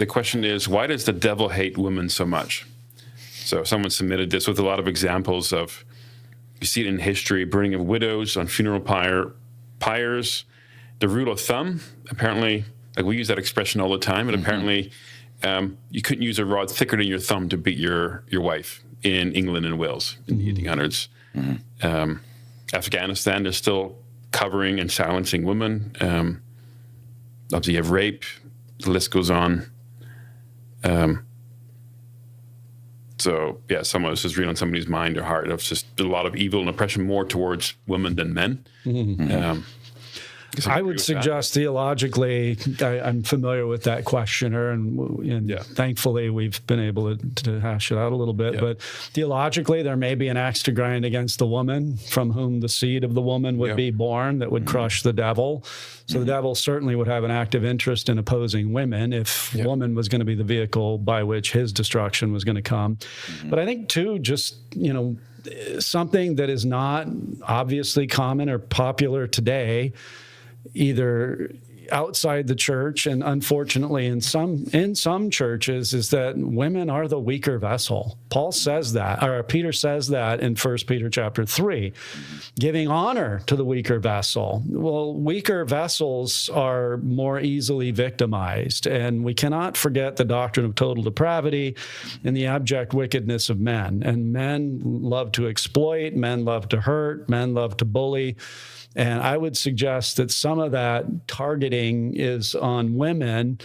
the question is, why does the devil hate women so much? So someone submitted this with a lot of examples of, you see it in history, burning of widows on funeral pyres. The rule of thumb, apparently, like we use that expression all the time, but apparently you couldn't use a rod thicker than your thumb to beat your wife in England and Wales in the 1800s. Afghanistan, they're still covering and silencing women. Obviously, you have rape. The list goes on. So, yeah, some of us is reading on somebody's mind or heart. It's just a lot of evil and oppression more towards women than men. I would suggest theologically, I'm familiar with that questioner, and thankfully we've been able to hash it out a little bit. But theologically, there may be an axe to grind against the woman, from whom the seed of the woman would be born, that would crush the devil. So the devil certainly would have an active interest in opposing women if woman was going to be the vehicle by which his destruction was going to come. But I think, too, just, something that is not obviously common or popular today, either outside the church and unfortunately in some churches, is that women are the weaker vessel. Paul says that, or Peter says that in 1 Peter chapter 3, giving honor to the weaker vessel. Well, weaker vessels are more easily victimized, and we cannot forget the doctrine of total depravity and the abject wickedness of men. And men love to exploit, men love to hurt, men love to bully. And I would suggest that some of that targeting is on women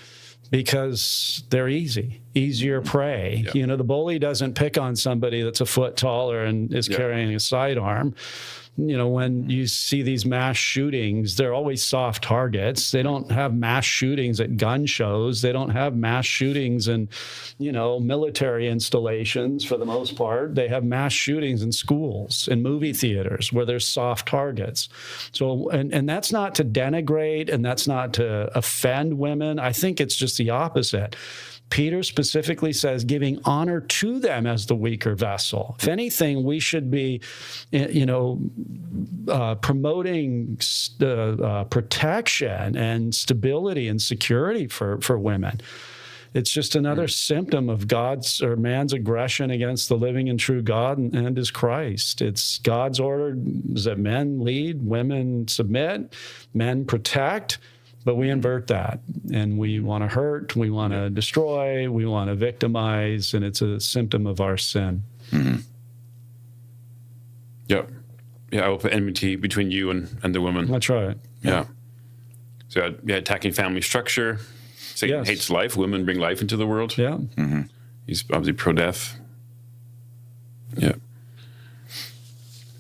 because they're easier prey. The bully doesn't pick on somebody that's a foot taller and is carrying a sidearm. When you see these mass shootings, they're always soft targets. They don't have mass shootings at gun shows. They don't have mass shootings in, military installations for the most part. They have mass shootings in schools, in movie theaters, where there's soft targets. So, and that's not to denigrate, and that's not to offend women. I think it's just the opposite. Peter specifically says giving honor to them as the weaker vessel. If anything, we should be, promoting protection and stability and security for women. It's just another symptom of God's or man's aggression against the living and true God and his Christ. It's God's order that men lead, women submit, men protect. But we invert that, and we want to hurt, we want to destroy, we want to victimize, and it's a symptom of our sin. Yeah, I will put enmity between you and the woman. That's right. Yeah. So, attacking family structure. Satan hates life. Women bring life into the world. Yeah. He's obviously pro-death. Yeah.